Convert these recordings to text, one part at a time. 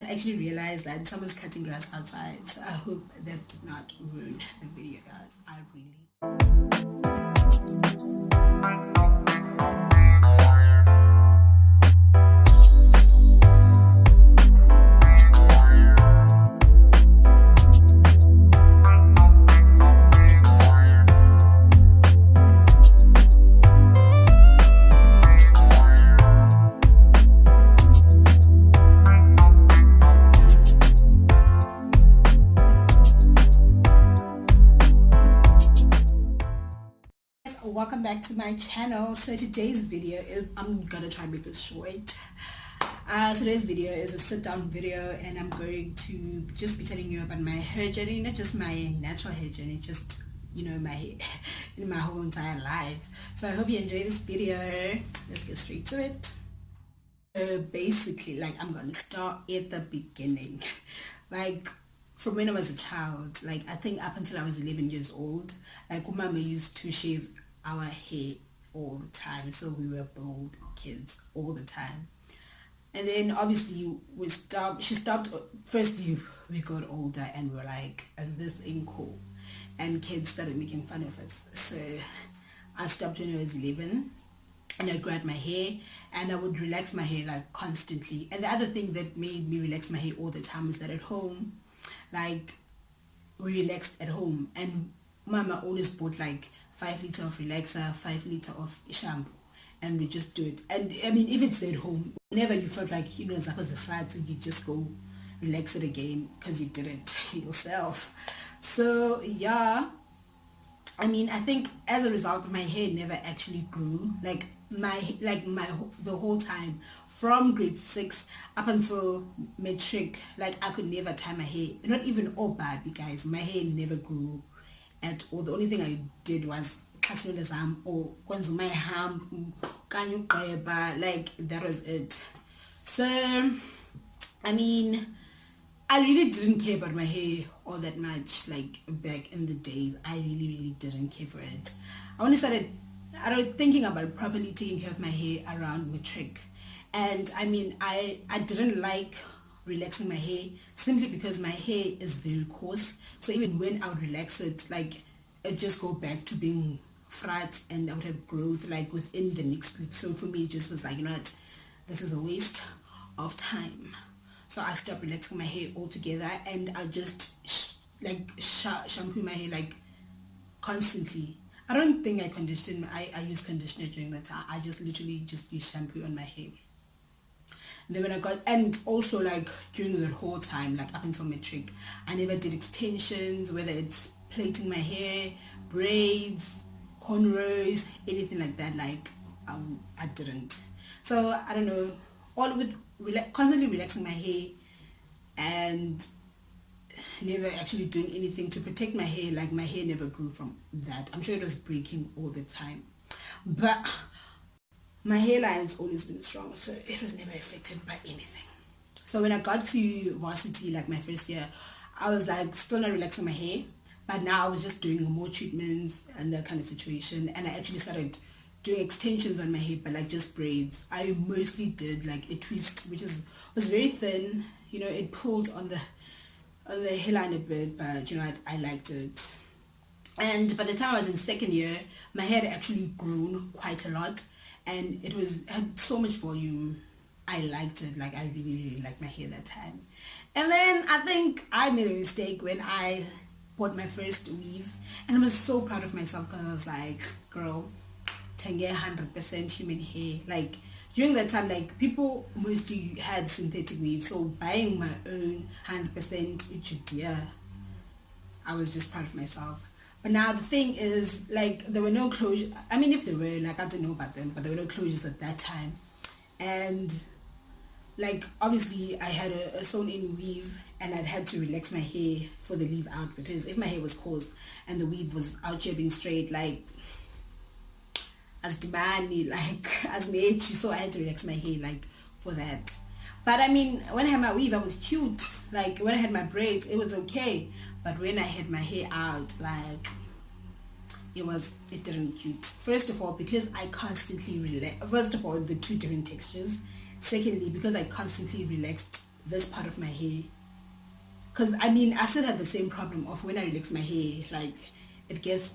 actually realized that someone's cutting grass outside, so I hope that did not ruin the video, guys. I really... Welcome back to my channel. So today's video is, I'm gonna try and make this short. Today's video is a sit down video, and I'm going to just be telling you about my hair journey, not just my natural hair journey, just, you know, my in my whole entire life. So I hope you enjoy this video. Let's get straight to it. So basically, like, I'm gonna start at the beginning. Like, from when I was a child, like I think up until I was 11 years old, like Mama used to shave our hair all the time, so we were bald kids all the time. And then obviously she stopped. Firstly, we got older and we're like, this ain't cool, and kids started making fun of us. So I stopped when I was 11, and I grew out my hair, and I would relax my hair like constantly. And the other thing that made me relax my hair all the time is that at home, like, we relaxed at home, and Mama always bought like 5 liter of relaxer, 5 liter of shampoo, and we just do it. And I mean, if it's at home, whenever you felt like, you know, Zaka's the flat, so you just go relax it again because you did it yourself. So yeah, I mean, I think as a result, my hair never actually grew. Like the whole time from grade 6 up until matric, like I could never tie my hair. Not even all bad, guys. My hair never grew at all. The only thing I did was or my ham, like that was it. So I mean, I really didn't care about my hair all that much. Like back in the days, I really didn't care for it. I only started thinking about properly taking care of my hair around matric. And I mean, I didn't like relaxing my hair simply because my hair is very coarse. So even when I would relax it, like, it just go back to being flat, and I would have growth like within the next week. So for me, it just was like, you know what, this is a waste of time. So I stopped relaxing my hair altogether, and I just shampoo my hair like constantly. I don't think I condition. I use conditioner during that time. I just literally just use shampoo on my hair. And then when I got, and also like during the whole time, like up until matric, I never did extensions, whether it's plaiting my hair, braids, cornrows, anything like that. Like I didn't. So I don't know, all with constantly relaxing my hair and never actually doing anything to protect my hair. Like my hair never grew from that. I'm sure it was breaking all the time, but my hairline's always been strong, so it was never affected by anything. So when I got to varsity, like my first year, I was like still not relaxing my hair, but now I was just doing more treatments and that kind of situation. And I actually started doing extensions on my hair, but like just braids. I mostly did like a twist, which was very thin. You know, it pulled on the hairline a bit, but you know, I liked it. And by the time I was in second year, my hair had actually grown quite a lot, and it had so much volume. I liked it. Like I really liked my hair that time. And then I think I made a mistake when I bought my first weave, and I was so proud of myself because I was like, girl, 100% human hair. Like during that time, like people mostly had synthetic weave, so buying my own 100%, yeah, I was just proud of myself. But now the thing is, like, there were no closures. I mean, if there were, like, I don't know about them, but there were no closures at that time. And like obviously I had a sewn in weave, and I'd had to relax my hair for the leave out, because if my hair was coarse and the weave was out here being straight, like as demanding, like as me, so I had to relax my hair like for that. But I mean, when I had my weave, I was cute. Like when I had my braids, it was okay. But when I had my hair out, like it didn't cute. First of all, because I constantly relax. First of all, the two different textures. Secondly, because I constantly relaxed this part of my hair. Because I mean, I still had the same problem of when I relax my hair, like it gets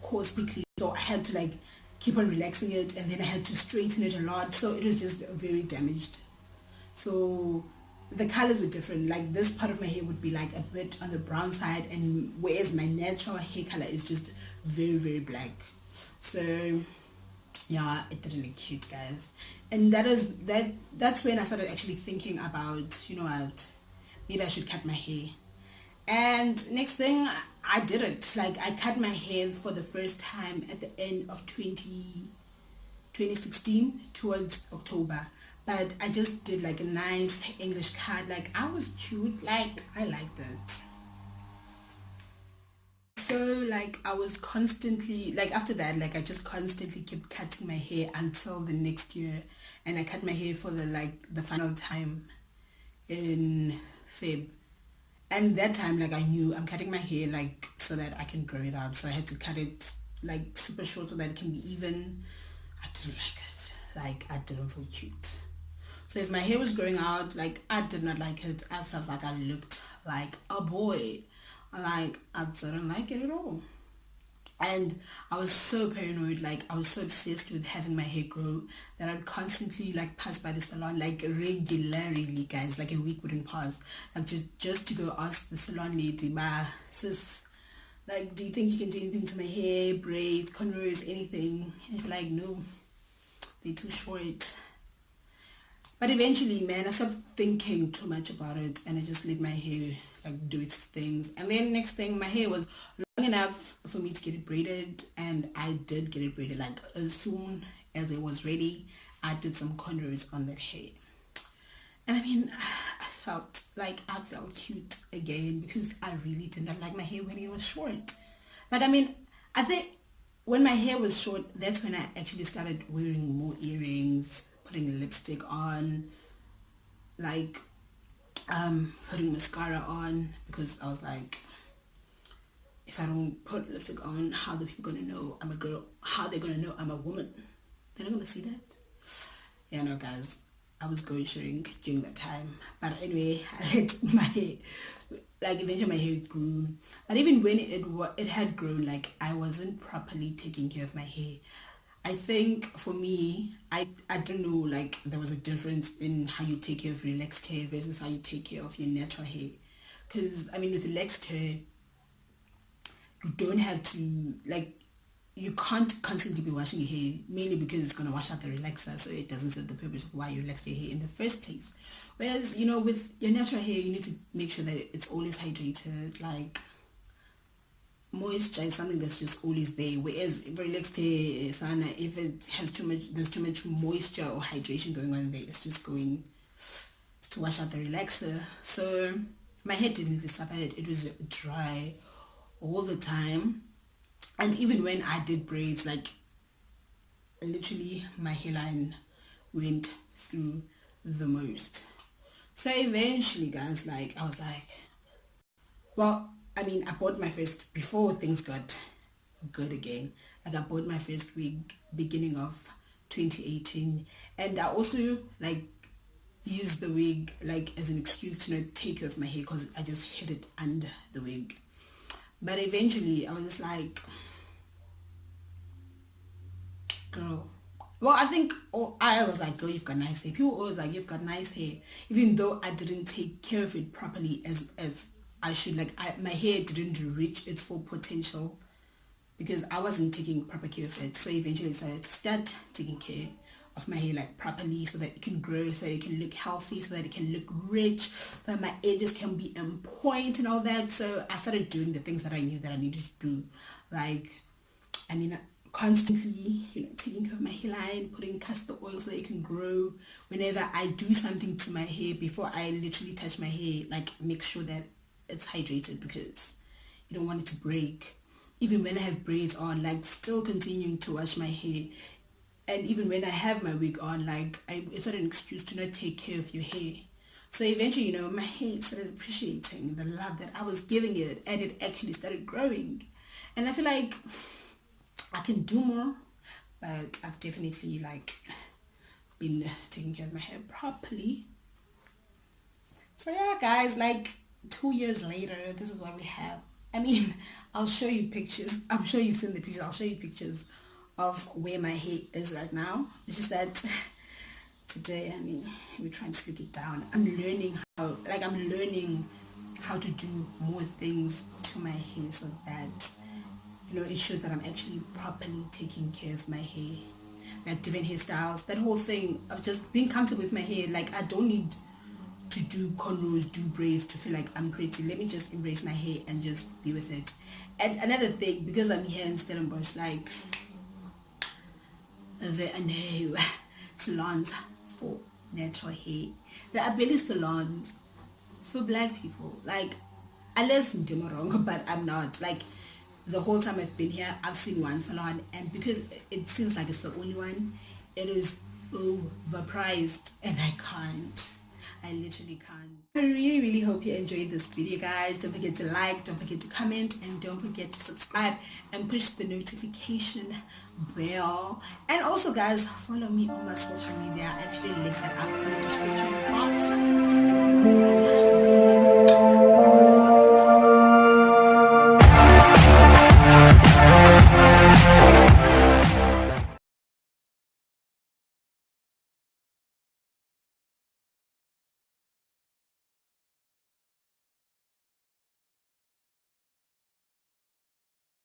coarse quickly. So I had to like keep on relaxing it, and then I had to straighten it a lot. So it was just very damaged. So the colors were different. Like this part of my hair would be like a bit on the brown side, and whereas my natural hair color is just very, very black. So yeah, it didn't look cute, guys. And that's when I started actually thinking about, you know what, maybe I should cut my hair. And next thing, I did it. Like I cut my hair for the first time at the end of 2016 towards October. But I just did like a nice English cut. Like I was cute. Like I liked it. So like I was constantly like after that, like I just constantly kept cutting my hair until the next year. And I cut my hair for the final time in Feb. And that time, like I knew I'm cutting my hair like so that I can grow it out. So I had to cut it like super short so that it can be even. I didn't like it. Like I didn't feel cute. So as my hair was growing out, like I did not like it. I felt like I looked like a boy. Like I didn't like it at all. And I was so paranoid, like I was so obsessed with having my hair grow that I'd constantly like pass by the salon like regularly, guys. Like a week wouldn't pass, like just to go ask the salon lady, bah sis, like do you think you can do anything to my hair, braids, cornrows, anything? And she'd be like, no, they're too short. But eventually, man, I stopped thinking too much about it, and I just let my hair like do its things. And then next thing, my hair was long enough for me to get it braided, and I did get it braided. Like as soon as it was ready, I did some cornrows on that hair. And I mean, I felt cute again because I really did not like my hair when it was short. Like I mean, I think when my hair was short, that's when I actually started wearing more earrings, putting lipstick on, like putting mascara on, because I was like, if I don't put lipstick on, how are the people gonna know I'm a girl? How are they gonna know I'm a woman? They're not gonna see that. Yeah, no, guys, I was going sharing during that time. But anyway, I let my hair, like eventually my hair grew. But even when it had grown, like I wasn't properly taking care of my hair. I think for me, I don't know, like there was a difference in how you take care of relaxed hair versus how you take care of your natural hair. Because I mean, with relaxed hair, you don't have to like you can't constantly be washing your hair, mainly because it's going to wash out the relaxer, so it doesn't serve the purpose of why you relax your hair in the first place. Whereas, you know, with your natural hair, you need to make sure that it's always hydrated. Like moisture is something that's just always there, whereas relaxed hair, sana, if it has there's too much moisture or hydration going on there, it's just going to wash out the relaxer. So my hair definitely suffered. It was dry all the time. And even when I did braids, like literally my hairline went through the most. So eventually, guys, like I was like, well, I mean, I bought my first, before things got good again, like I bought my first wig beginning of 2018. And I also like used the wig like as an excuse to not take care of my hair because I just hid it under the wig. But eventually I was just like, girl, well, I think I was like, girl, you've got nice hair. People always like, you've got nice hair, even though I didn't take care of it properly as I should. Like my hair didn't reach its full potential because I wasn't taking proper care of it. So eventually I decided to start taking care of my hair like properly, so that it can grow, so that it can look healthy, so that it can look rich, so that my edges can be on point and all that. So I started doing the things that I knew that I needed to do. Like, I mean, constantly, you know, taking care of my hairline, putting castor oil so that it can grow. Whenever I do something to my hair, before I literally touch my hair, like make sure that it's hydrated because you don't want it to break. Even when I have braids on, like still continuing to wash my hair. And even when I have my wig on, like it's not an excuse to not take care of your hair. So eventually, you know, my hair started appreciating the love that I was giving it, and it actually started growing. And I feel like I can do more, but I've definitely like been taking care of my hair properly. So yeah, guys, like 2 years later, this is what we have. I mean, I'll show you pictures. I'm sure you've seen the pictures. I'll show you pictures of where my hair is right now. It's just that today, I mean, we're trying to slick it down. I'm learning how to do more things to my hair so that, it shows that I'm actually properly taking care of my hair. Like different hairstyles, that whole thing of just being comfortable with my hair. Like I don't need to do cornrows, do braids to feel like I'm pretty. Let me just embrace my hair and just be with it. And another thing, because I'm here in Stellenbosch, like there are no salons for natural hair. There are barely salons for black people. Like, unless I'm wrong, but I'm not. Like, the whole time I've been here, I've seen one salon, and because it seems like it's the only one, it is overpriced, and I can't. I literally can't. I really, really hope you enjoyed this video, guys. Don't forget to like, don't forget to comment, and don't forget to subscribe and push the notification bell. And also, guys, follow me on my social media. I actually link that up in the description box.